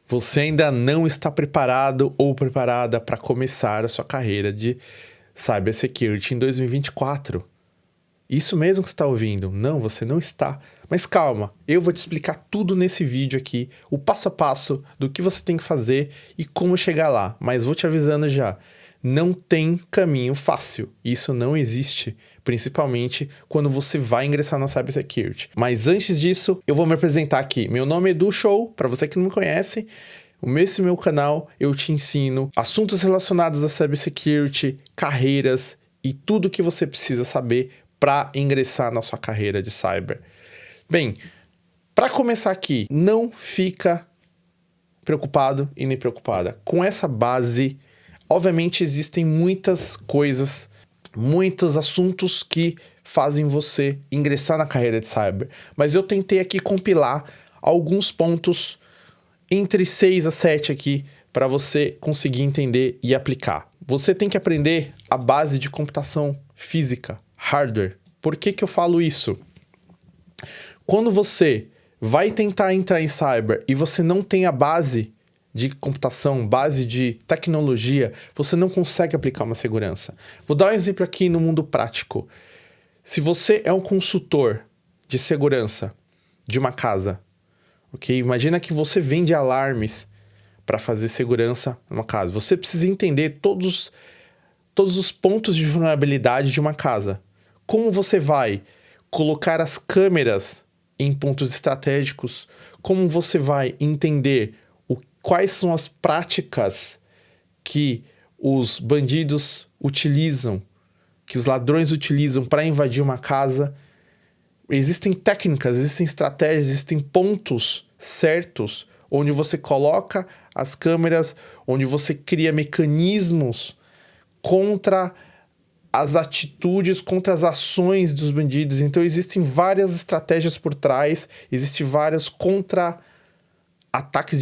Você ainda não está preparado ou preparada para começar a sua carreira de Cybersecurity em 2024. Isso mesmo que você está ouvindo. Não, você não está. Mas calma, eu vou te explicar tudo nesse vídeo aqui, o passo a passo do que você tem que fazer e como chegar lá. Mas vou te avisando já, não tem caminho fácil. Isso não existe, principalmente quando você vai ingressar na Cybersecurity. Mas antes disso, eu vou me apresentar aqui. Meu nome é Edu Show, para você que não me conhece. Nesse meu canal eu te ensino assuntos relacionados a Cybersecurity, carreiras e tudo que você precisa saber para ingressar na sua carreira de cyber. Bem, para começar aqui, não fica preocupado e nem preocupada. Com essa base, obviamente existem muitas coisas, muitos assuntos que fazem você ingressar na carreira de cyber. Mas eu tentei aqui compilar alguns pontos entre 6 a 7 aqui para você conseguir entender e aplicar. Você tem que aprender a base de computação física, hardware. Por que eu falo isso? Quando você vai tentar entrar em cyber e você não tem a base de computação, base de tecnologia, você não consegue aplicar uma segurança. Vou dar um exemplo aqui no mundo prático. Se você é um consultor de segurança de uma casa, ok? Imagina que você vende alarmes para fazer segurança numa casa. Você precisa entender todos os pontos de vulnerabilidade de uma casa. Como você vai colocar as câmeras em pontos estratégicos? Como você vai entender quais são as práticas que os bandidos utilizam, que os ladrões utilizam para invadir uma casa? Existem técnicas, existem estratégias, existem pontos certos onde você coloca as câmeras, onde você cria mecanismos contra as atitudes, contra as ações dos bandidos. Então existem várias estratégias por trás, existem vários contra-ataques,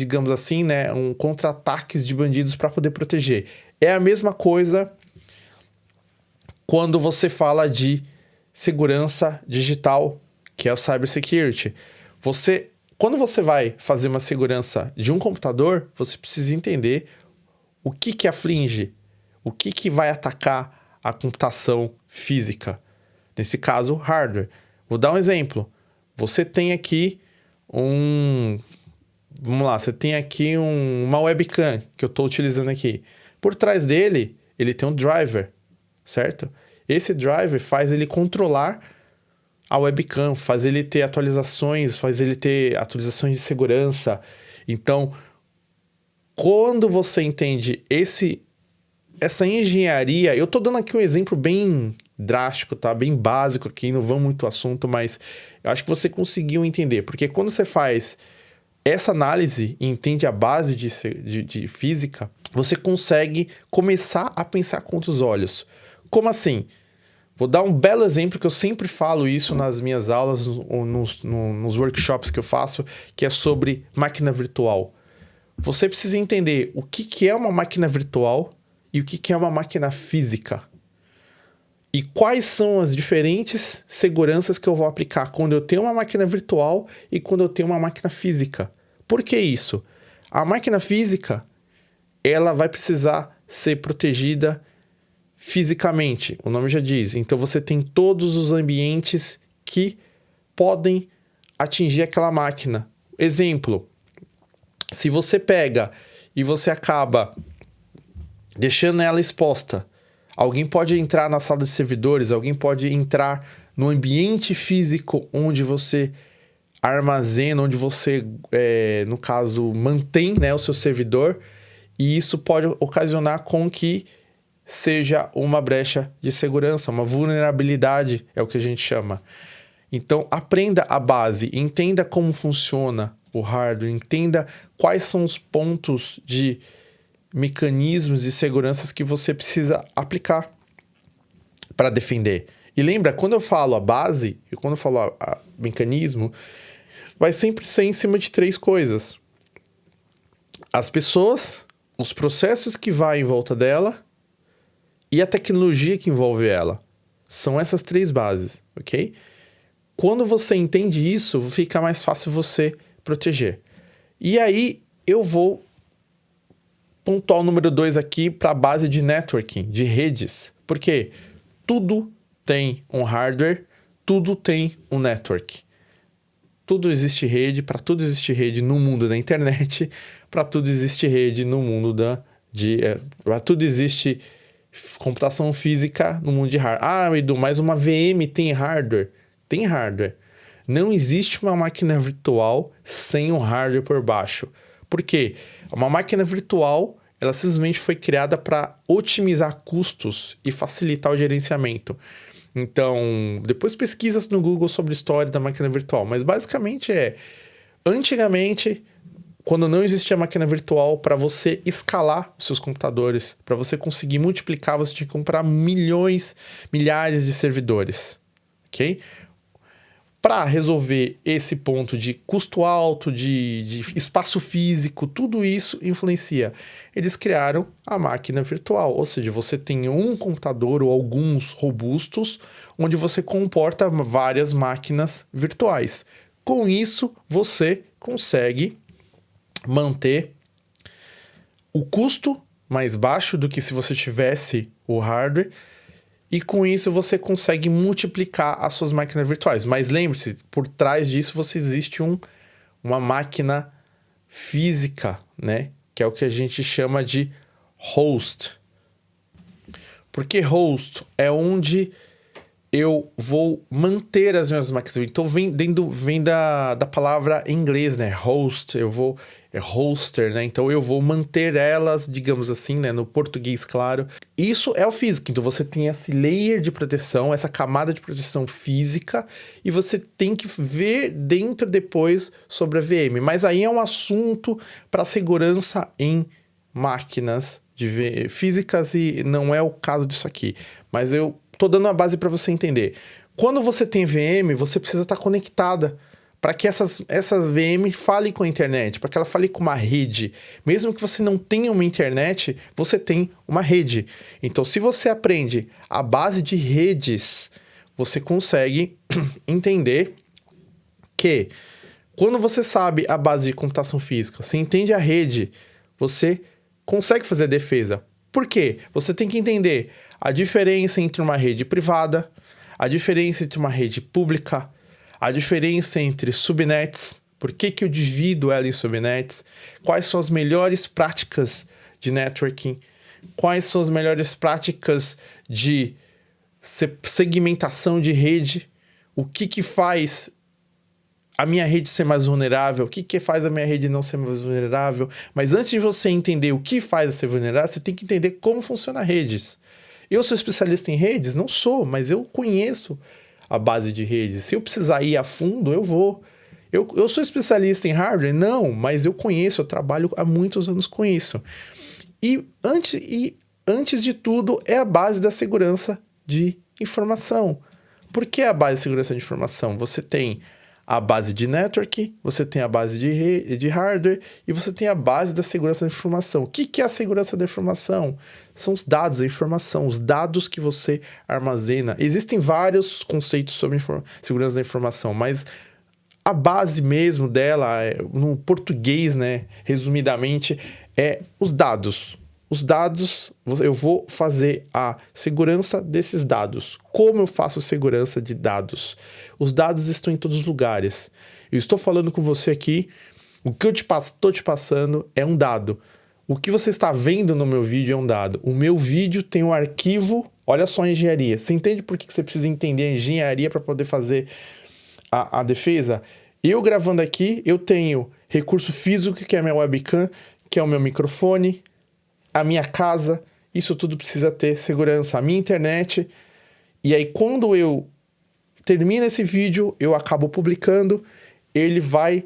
digamos assim, né? Contra-ataques de bandidos para poder proteger. É a mesma coisa quando você fala de segurança digital, que é o cybersecurity. Quando você vai fazer uma segurança de um computador, você precisa entender o que aflige, o que vai atacar a computação física. Nesse caso, hardware. Vou dar um exemplo. Você tem aqui você tem aqui uma webcam que eu estou utilizando aqui. Por trás dele, ele tem um driver, certo? Esse driver faz ele controlar a webcam, faz ele ter atualizações, de segurança. Então, quando você entende essa engenharia, eu tô dando aqui um exemplo bem drástico, tá? Bem básico aqui, não vamos muito ao assunto, mas eu acho que você conseguiu entender. Porque quando você faz essa análise e entende a base de física, você consegue começar a pensar com outros olhos. Como assim? Vou dar um belo exemplo que eu sempre falo isso nas minhas aulas ou nos workshops que eu faço, que é sobre máquina virtual. Você precisa entender o que é uma máquina virtual e o que é uma máquina física. E quais são as diferentes seguranças que eu vou aplicar quando eu tenho uma máquina virtual e quando eu tenho uma máquina física. Por que isso? A máquina física, ela vai precisar ser protegida fisicamente, o nome já diz. Então você tem todos os ambientes que podem atingir aquela máquina. Exemplo, se você pega e você acaba deixando ela exposta, alguém pode entrar na sala de servidores, alguém pode entrar no ambiente físico onde você armazena, onde você, no caso, mantém, né, o seu servidor, e isso pode ocasionar com que seja uma brecha de segurança, uma vulnerabilidade, é o que a gente chama. Então, aprenda a base, entenda como funciona o hardware, entenda quais são os pontos de mecanismos e seguranças que você precisa aplicar para defender. E lembra, quando eu falo a base, e quando eu falo a mecanismo, vai sempre ser em cima de 3 coisas. As pessoas, os processos que vai em volta dela e a tecnologia que envolve ela. São essas 3 bases, ok? Quando você entende isso, fica mais fácil você proteger. E aí, eu vou pontuar o número 2 aqui para a base de networking, de redes. Porque tudo tem um hardware, tudo tem um network. Tudo existe rede, para tudo existe rede no mundo da internet, para tudo existe rede no mundo para tudo existe computação física no mundo de hardware. Ah, Edu, mas uma VM tem hardware? Tem hardware. Não existe uma máquina virtual sem um hardware por baixo. Por quê? Uma máquina virtual, ela simplesmente foi criada para otimizar custos e facilitar o gerenciamento. Então, depois pesquisa no Google sobre a história da máquina virtual. Mas basicamente antigamente, quando não existia máquina virtual, para você escalar os seus computadores, para você conseguir multiplicar, você tinha que comprar milhares de servidores, ok? Para resolver esse ponto de custo alto, de espaço físico, tudo isso influencia. Eles criaram a máquina virtual, ou seja, você tem um computador ou alguns robustos, onde você comporta várias máquinas virtuais. Com isso, você consegue manter o custo mais baixo do que se você tivesse o hardware, e com isso você consegue multiplicar as suas máquinas virtuais. Mas lembre-se, por trás disso existe uma máquina física, né? Que é o que a gente chama de host. Porque host é onde eu vou manter as minhas máquinas. Então vem da palavra em inglês, né? Host, é hoster, né? Então eu vou manter elas, digamos assim, né? No português, claro. Isso é o físico. Então você tem esse layer de proteção, essa camada de proteção física, e você tem que ver dentro depois sobre a VM. Mas aí é um assunto para segurança em máquinas físicas e não é o caso disso aqui. Mas eu tô dando uma base para você entender. Quando você tem VM, você precisa estar conectada para que essas VM falem com a internet, para que ela fale com uma rede. Mesmo que você não tenha uma internet, você tem uma rede. Então, se você aprende a base de redes, você consegue entender que quando você sabe a base de computação física, você entende a rede, você consegue fazer a defesa. Por quê? Você tem que entender a diferença entre uma rede privada, a diferença entre uma rede pública, a diferença entre subnets, por que eu divido ela em subnets, quais são as melhores práticas de networking, quais são as melhores práticas de segmentação de rede, o que faz a minha rede ser mais vulnerável, o que faz a minha rede não ser mais vulnerável. Mas antes de você entender o que faz ser vulnerável, você tem que entender como funciona redes. Eu sou especialista em redes? Não sou, mas eu conheço a base de redes. Se eu precisar ir a fundo, eu vou. Eu sou especialista em hardware? Não, mas eu conheço, eu trabalho há muitos anos com isso. E antes de tudo, é a base da segurança de informação. Por que a base de segurança de informação? Você tem a base de network, você tem a base de hardware e você tem a base da segurança da informação. O que é a segurança da informação? São os dados, a informação, os dados que você armazena. Existem vários conceitos sobre segurança da informação, mas a base mesmo dela, no português, né, resumidamente, é os dados. Os dados, eu vou fazer a segurança desses dados. Como eu faço segurança de dados? Os dados estão em todos os lugares. Eu estou falando com você aqui, o que eu estou te passando é um dado. O que você está vendo no meu vídeo é um dado. O meu vídeo tem um arquivo, olha só a engenharia. Você entende por que você precisa entender a engenharia para poder fazer a defesa? Eu gravando aqui, eu tenho recurso físico, que é a minha webcam, que é o meu microfone, a minha casa, isso tudo precisa ter segurança. A minha internet. E aí, quando eu termino esse vídeo, eu acabo publicando, ele vai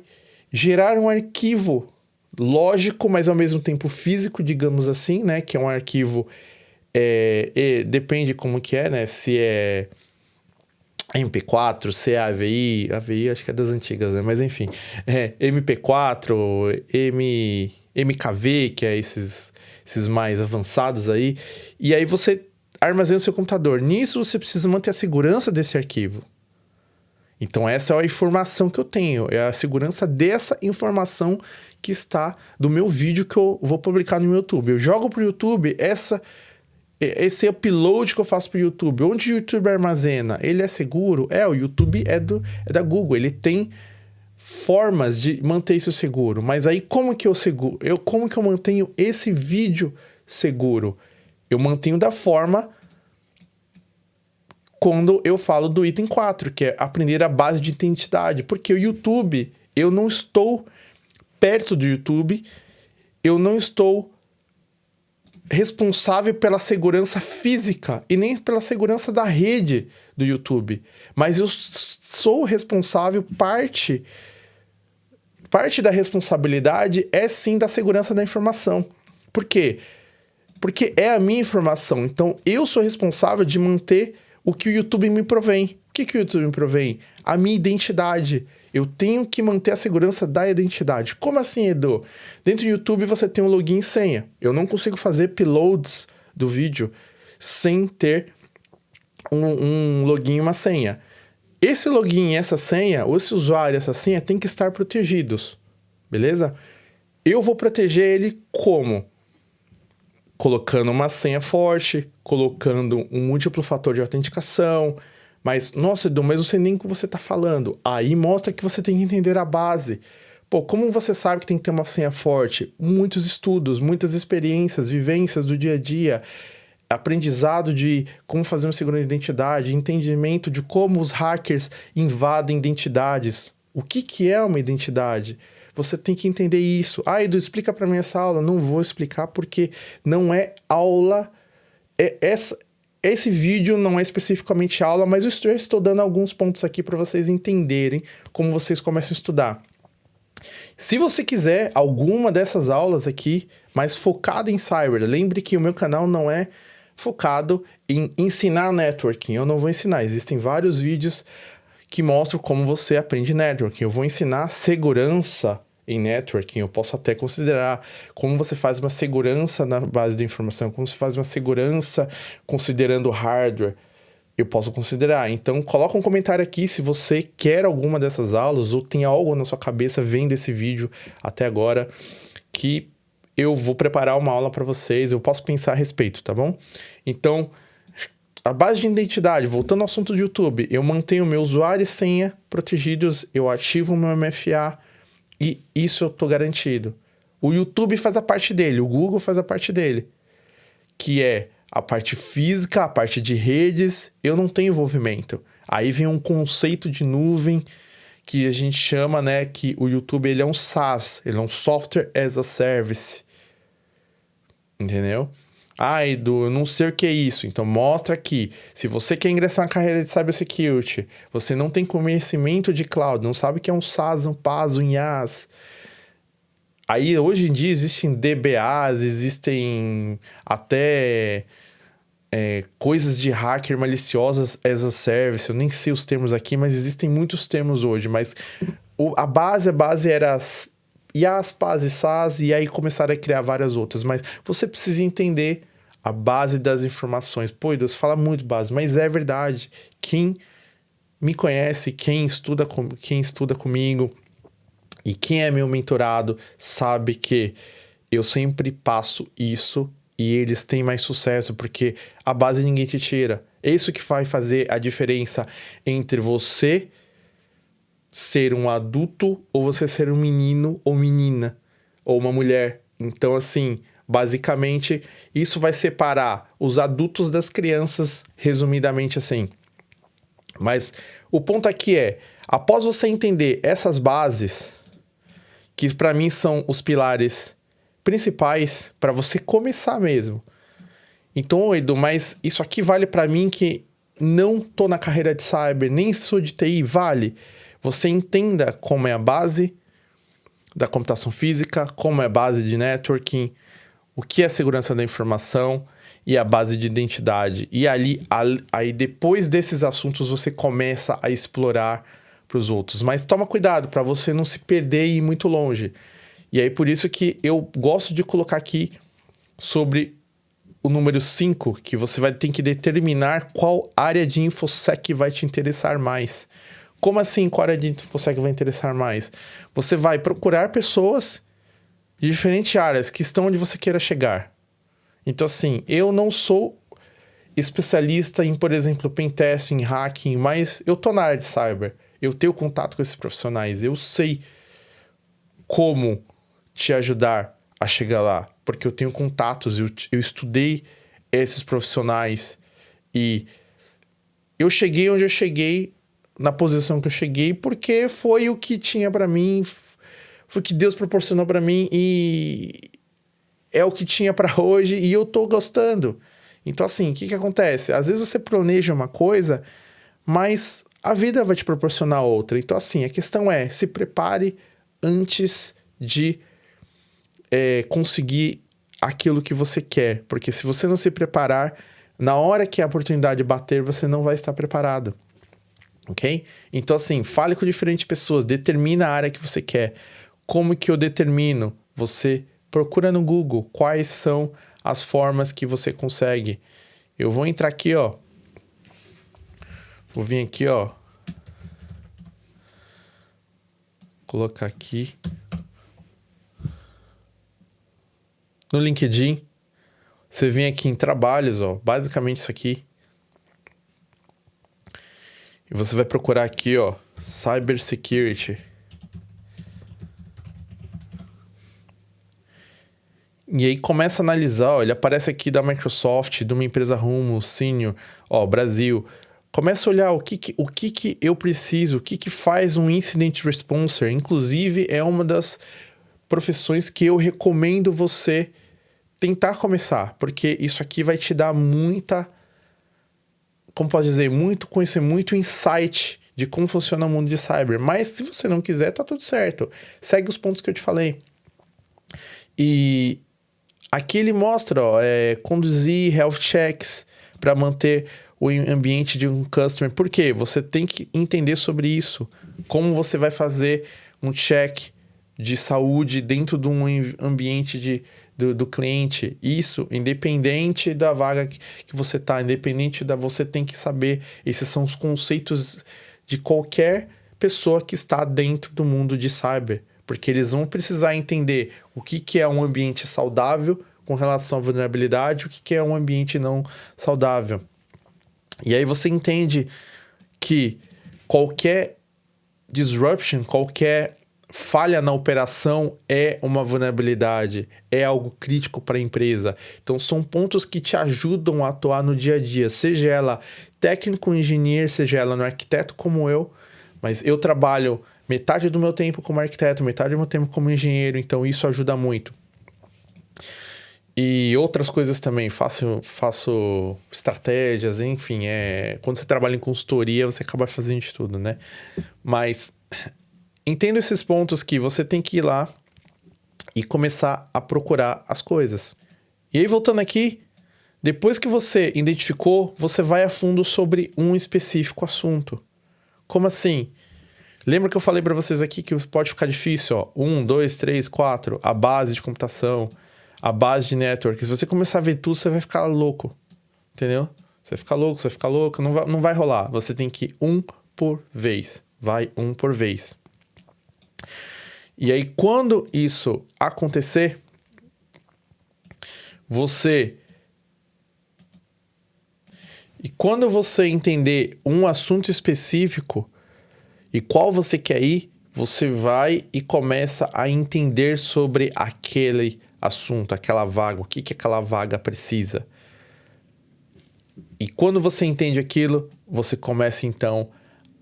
gerar um arquivo lógico, mas ao mesmo tempo físico, digamos assim, né? Que é um arquivo, depende como que é, né? Se é MP4, se é AVI acho que é das antigas, né? Mas enfim, MP4, MKV, que é esses mais avançados aí, e aí você armazena o seu computador. Nisso você precisa manter a segurança desse arquivo. Então essa é a informação que eu tenho, é a segurança dessa informação que está do meu vídeo que eu vou publicar no meu YouTube. Eu jogo para o YouTube esse upload que eu faço para o YouTube. Onde o YouTube armazena? Ele é seguro? O YouTube é da Google. Ele tem formas de manter isso seguro. Mas aí como que eu mantenho esse vídeo seguro? Eu mantenho da forma quando eu falo do item 4, que é aprender a base de identidade. Porque o YouTube, eu não estou perto do YouTube, eu não estou responsável pela segurança física e nem pela segurança da rede do YouTube. Mas eu sou responsável, parte da responsabilidade é sim da segurança da informação. Por quê? Porque é a minha informação. Então, eu sou responsável de manter o que o YouTube me provém. O que o YouTube me provém? A minha identidade. Eu tenho que manter a segurança da identidade. Como assim, Edu? Dentro do YouTube você tem um login e senha. Eu não consigo fazer uploads do vídeo sem ter um login e uma senha. Esse login e essa senha, ou esse usuário e essa senha, tem que estar protegidos. Beleza? Eu vou proteger ele como? Colocando uma senha forte, colocando um múltiplo fator de autenticação. Mas, nossa, Edu, mas eu não sei nem o que você está falando. Aí mostra que você tem que entender a base. Pô, como você sabe que tem que ter uma senha forte? Muitos estudos, muitas experiências, vivências do dia a dia, aprendizado de como fazer uma segurança de identidade, entendimento de como os hackers invadem identidades. O que é uma identidade? Você tem que entender isso. Edu, explica para mim essa aula. Não vou explicar porque não é aula. Esse vídeo não é especificamente aula, mas eu estou dando alguns pontos aqui para vocês entenderem como vocês começam a estudar. Se você quiser alguma dessas aulas aqui, mais focada em cyber, lembre que o meu canal não é focado em ensinar networking. Eu não vou ensinar. Existem vários vídeos que mostram como você aprende networking. Eu vou ensinar segurança em networking. Eu posso até considerar como você faz uma segurança na base de informação, como você faz uma segurança considerando hardware. Eu posso considerar. Então, coloca um comentário aqui se você quer alguma dessas aulas ou tem algo na sua cabeça vendo esse vídeo até agora que eu vou preparar uma aula para vocês. Eu posso pensar a respeito, tá bom? Então, a base de identidade, voltando ao assunto do YouTube, eu mantenho meu usuário e senha protegidos, eu ativo o meu MFA, e isso eu tô garantido. O YouTube faz a parte dele, o Google faz a parte dele, que é a parte física, a parte de redes, eu não tenho envolvimento. Aí vem um conceito de nuvem que a gente chama, né, que o YouTube ele é um SaaS, ele é um Software as a Service. Entendeu? Edu, eu não sei o que é isso. Então mostra aqui. Se você quer ingressar na carreira de Cybersecurity, você não tem conhecimento de cloud, não sabe o que é um SaaS, um PaaS, um IaaS. Aí hoje em dia existem DBAs, existem até coisas de hacker maliciosas as a service. Eu nem sei os termos aqui, mas existem muitos termos hoje. Mas a base era IaaS, PaaS e SaaS, e aí começaram a criar várias outras. Mas você precisa entender a base das informações. Pô, Deus, fala muito base, mas é verdade. Quem me conhece, quem estuda comigo e quem é meu mentorado sabe que eu sempre passo isso e eles têm mais sucesso, porque a base ninguém te tira. É isso que vai fazer a diferença entre você ser um adulto ou você ser um menino ou menina, ou uma mulher. Então, assim, basicamente, isso vai separar os adultos das crianças, resumidamente assim. Mas o ponto aqui é, após você entender essas bases, que para mim são os pilares principais para você começar mesmo. Então, Edu, mas isso aqui vale para mim que não tô na carreira de cyber, nem sou de TI, vale? Você entenda como é a base da computação física, como é a base de networking, o que é segurança da informação e a base de identidade. E aí depois desses assuntos você começa a explorar para os outros. Mas toma cuidado para você não se perder e ir muito longe. E aí por isso que eu gosto de colocar aqui sobre o número 5, que você vai ter que determinar qual área de InfoSec vai te interessar mais. Como assim, qual área de InfoSec vai interessar mais? Você vai procurar pessoas de diferentes áreas que estão onde você queira chegar. Então, assim, eu não sou especialista em, por exemplo, pentesting, hacking, mas eu tô na área de cyber. Eu tenho contato com esses profissionais. Eu sei como te ajudar a chegar lá, porque eu tenho contatos, eu estudei esses profissionais e eu cheguei onde eu cheguei, na posição que eu cheguei, porque foi o que tinha pra mim, foi o que Deus proporcionou pra mim e é o que tinha pra hoje e eu tô gostando. Então, assim, o que acontece? Às vezes você planeja uma coisa, mas a vida vai te proporcionar outra. Então, assim, a questão é, se prepare antes de conseguir aquilo que você quer. Porque se você não se preparar, na hora que a oportunidade bater, você não vai estar preparado. Ok? Então, assim, fale com diferentes pessoas, determina a área que você quer. Como que eu determino? Você procura no Google quais são as formas que você consegue. Eu vou entrar aqui, ó. Vou vir aqui, ó. Colocar aqui. No LinkedIn. Você vem aqui em trabalhos, ó. Basicamente isso aqui. E você vai procurar aqui, ó. Cybersecurity. E aí começa a analisar, ó, ele aparece aqui da Microsoft, de uma empresa Rumo, Senior, ó, Brasil. Começa a olhar o que eu preciso, o que faz um Incident Responser. Inclusive, é uma das profissões que eu recomendo você tentar começar, porque isso aqui vai te dar muita, como pode dizer, muito conhecimento, muito insight de como funciona o mundo de cyber. Mas se você não quiser, tá tudo certo. Segue os pontos que eu te falei. E aqui ele mostra, ó, conduzir health checks para manter o ambiente de um customer. Por quê? Você tem que entender sobre isso. Como você vai fazer um check de saúde dentro de um ambiente do cliente. Isso, independente da vaga que você está, independente da... Você tem que saber. Esses são os conceitos de qualquer pessoa que está dentro do mundo de cyber. Porque eles vão precisar entender o que é um ambiente saudável com relação à vulnerabilidade, o que é um ambiente não saudável. E aí você entende que qualquer disruption, qualquer falha na operação é uma vulnerabilidade, é algo crítico para a empresa. Então são pontos que te ajudam a atuar no dia a dia, seja ela técnico, engenheiro, seja ela no arquiteto como eu, mas eu trabalho metade do meu tempo como arquiteto, metade do meu tempo como engenheiro, então isso ajuda muito. E outras coisas também, faço estratégias, enfim, quando você trabalha em consultoria, você acaba fazendo de tudo, né? Mas entendo esses pontos que você tem que ir lá e começar a procurar as coisas. E aí, voltando aqui, depois que você identificou, você vai a fundo sobre um específico assunto. Como assim? Lembra que eu falei para vocês aqui que pode ficar difícil, ó? 1, 2, 3, 4, a base de computação, a base de network. Se você começar a ver tudo, você vai ficar louco, entendeu? Você vai ficar louco, não vai rolar. Você tem que ir um por vez. Vai um por vez. E aí, quando isso acontecer, E quando você entender um assunto específico e qual você quer ir, você vai e começa a entender sobre aquele assunto, aquela vaga, o que aquela vaga precisa. E quando você entende aquilo, você começa então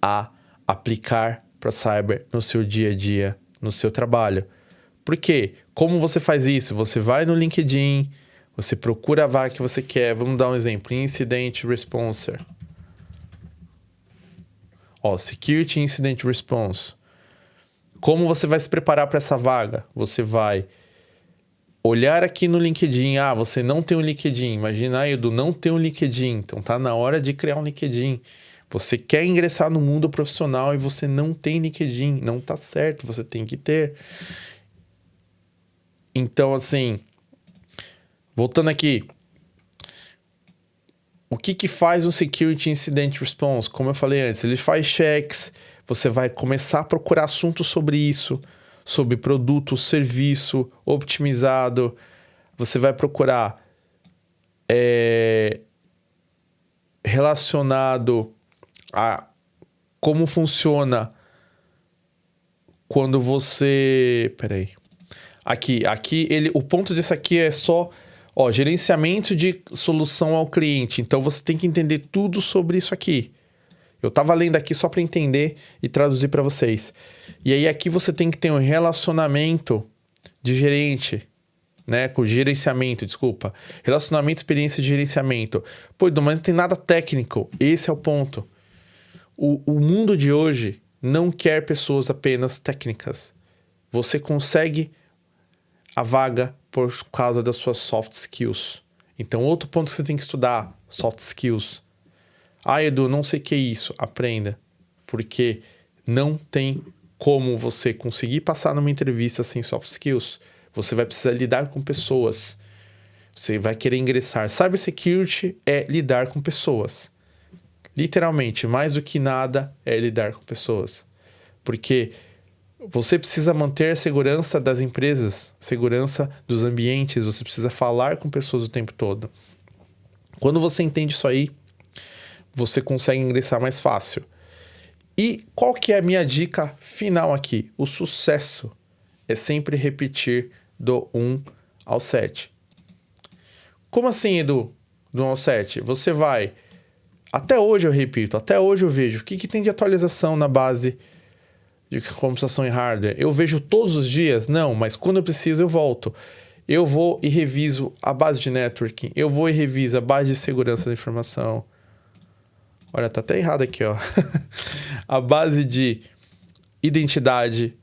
a aplicar para cyber no seu dia a dia, no seu trabalho. Por quê? Como você faz isso? Você vai no LinkedIn, você procura a vaga que você quer. Vamos dar um exemplo. Incident Responser. Ó, Security Incident Response. Como você vai se preparar para essa vaga? Você vai olhar aqui no LinkedIn. Ah, você não tem um LinkedIn. Imagina, Edu, não tem um LinkedIn. Então tá na hora de criar um LinkedIn. Você quer ingressar no mundo profissional e você não tem LinkedIn. Não tá certo, você tem que ter. Então, assim, voltando aqui. O que faz um Security Incident Response? Como eu falei antes, ele faz checks, você vai começar a procurar assuntos sobre isso, sobre produto, serviço optimizado. Você vai procurar relacionado a como funciona quando você... Peraí. Aqui o ponto disso aqui é só gerenciamento de solução ao cliente. Então você tem que entender tudo sobre isso aqui. Eu tava lendo aqui só para entender e traduzir para vocês. E aí aqui você tem que ter um relacionamento de gerente, né? Com gerenciamento, desculpa. Relacionamento, experiência de gerenciamento. Pô, Edu, mas não tem nada técnico. Esse é o ponto. O mundo de hoje não quer pessoas apenas técnicas. Você consegue a vaga por causa das suas soft skills. Então, outro ponto que você tem que estudar, soft skills. Ah, Edu, não sei o que é isso. Aprenda. Porque não tem como você conseguir passar numa entrevista sem soft skills. Você vai precisar lidar com pessoas. Você vai querer ingressar. Cybersecurity é lidar com pessoas. Literalmente, mais do que nada é lidar com pessoas. Porque você precisa manter a segurança das empresas, segurança dos ambientes, você precisa falar com pessoas o tempo todo. Quando você entende isso aí, você consegue ingressar mais fácil. E qual que é a minha dica final aqui? O sucesso é sempre repetir do 1 ao 7. Como assim, Edu? Do 1 ao 7? Você vai... Até hoje eu repito, até hoje eu vejo. O que tem de atualização na base de computação e hardware? Eu vejo todos os dias? Não, mas quando eu preciso eu volto. Eu vou e reviso a base de networking. Eu vou e reviso a base de segurança da informação. Olha, tá até errado aqui, ó. A base de identidade.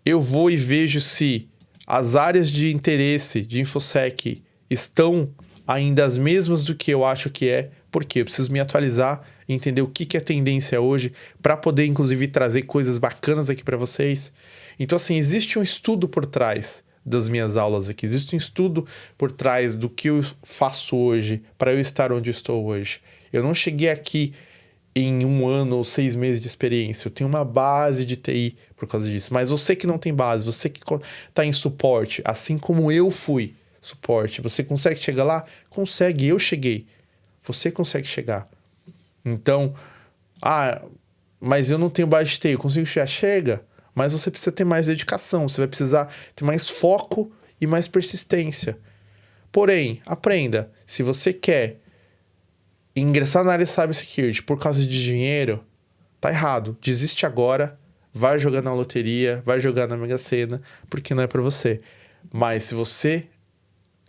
Eu vou e vejo se as áreas de interesse de InfoSec estão ainda as mesmas do que eu acho que é. Porque eu preciso me atualizar e entender o que é tendência hoje para poder, inclusive, trazer coisas bacanas aqui para vocês. Então, assim, existe um estudo por trás das minhas aulas aqui. Existe um estudo por trás do que eu faço hoje para eu estar onde eu estou hoje. Eu não cheguei aqui em 1 ano ou 6 meses de experiência. Eu tenho uma base de TI por causa disso. Mas você que não tem base, você que está em suporte, assim como eu fui suporte, você consegue chegar lá? Consegue, eu cheguei. Você consegue chegar. Então, mas eu não tenho base de TI, eu consigo chegar? Chega, mas você precisa ter mais dedicação, você vai precisar ter mais foco e mais persistência. Porém, aprenda, se você quer ingressar na área de cybersecurity por causa de dinheiro, tá errado. Desiste agora, vai jogar na loteria, vai jogar na Mega Sena, porque não é para você. Mas se você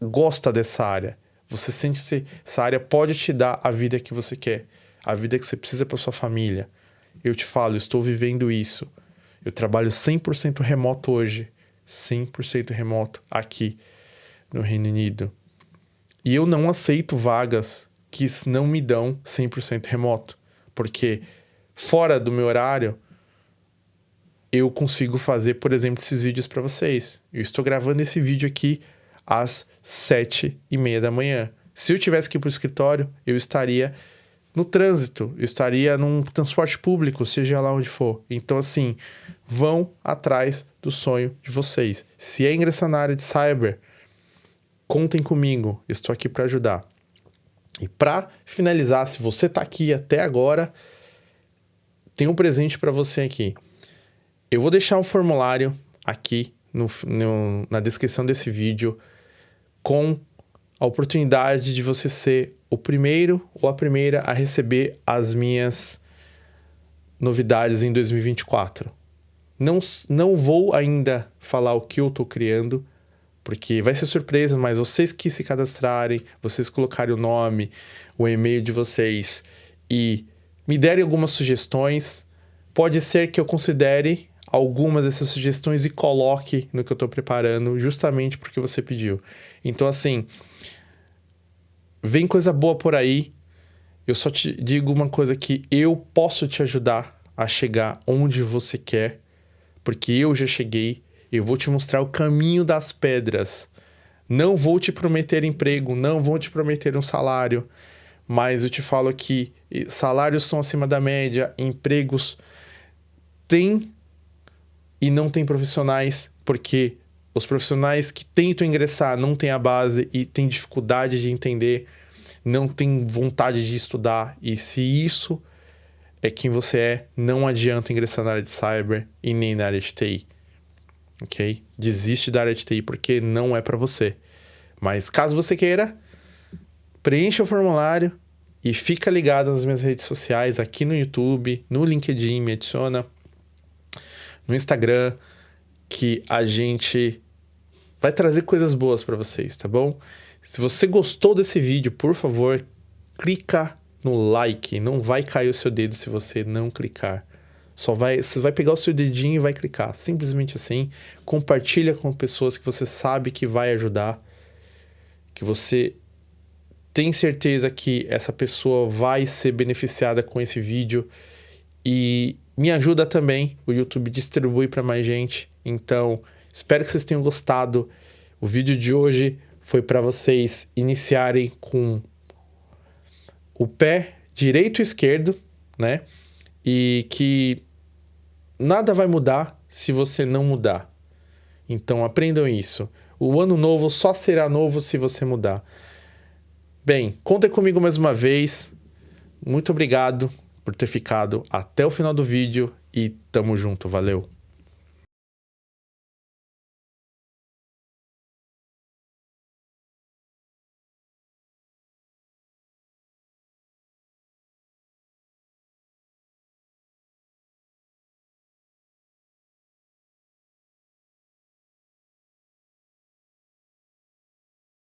gosta dessa área, você sente que essa área pode te dar a vida que você quer, a vida que você precisa para sua família. Eu te falo, eu estou vivendo isso. Eu trabalho 100% remoto hoje, 100% remoto aqui no Reino Unido. E eu não aceito vagas que não me dão 100% remoto, porque fora do meu horário, eu consigo fazer, por exemplo, esses vídeos para vocês. Eu estou gravando esse vídeo aqui às 7h30 da manhã. Se eu tivesse que ir para o escritório, eu estaria no trânsito, eu estaria num transporte público, seja lá onde for. Então, assim, vão atrás do sonho de vocês. Se é ingressar na área de cyber, contem comigo, estou aqui para ajudar. E para finalizar, se você está aqui até agora, tem um presente para você aqui. Eu vou deixar um formulário aqui na descrição desse vídeo com a oportunidade de você ser o primeiro ou a primeira a receber as minhas novidades em 2024. Não vou ainda falar o que eu estou criando, porque vai ser surpresa, mas vocês que se cadastrarem, vocês colocarem o nome, o e-mail de vocês e me derem algumas sugestões, pode ser que eu considere algumas dessas sugestões e coloque no que eu estou preparando, justamente porque você pediu. Então, assim, vem coisa boa por aí. Eu só te digo uma coisa, que eu posso te ajudar a chegar onde você quer, porque eu já cheguei. Eu vou te mostrar o caminho das pedras. Não vou te prometer emprego, não vou te prometer um salário, mas eu te falo que salários são acima da média, empregos têm e não tem profissionais, porque os profissionais que tentam ingressar não têm a base e têm dificuldade de entender, não têm vontade de estudar. E se isso é quem você é, não adianta ingressar na área de cyber e nem na área de TI. Ok? Desiste da área de TI porque não é para você. Mas caso você queira, preencha o formulário e fica ligado nas minhas redes sociais, aqui no YouTube, no LinkedIn, me adiciona, no Instagram, que a gente vai trazer coisas boas para vocês, tá bom? Se você gostou desse vídeo, por favor, clica no like. Não vai cair o seu dedo se você não clicar. Você vai pegar o seu dedinho e vai clicar. Simplesmente assim. Compartilha com pessoas que você sabe que vai ajudar. Que você tem certeza que essa pessoa vai ser beneficiada com esse vídeo. E me ajuda também. O YouTube distribui para mais gente. Então, espero que vocês tenham gostado. O vídeo de hoje foi para vocês iniciarem com o pé direito e esquerdo, né? E que nada vai mudar se você não mudar. Então, aprendam isso. O ano novo só será novo se você mudar. Bem, contem comigo mais uma vez. Muito obrigado por ter ficado até o final do vídeo e tamo junto. Valeu!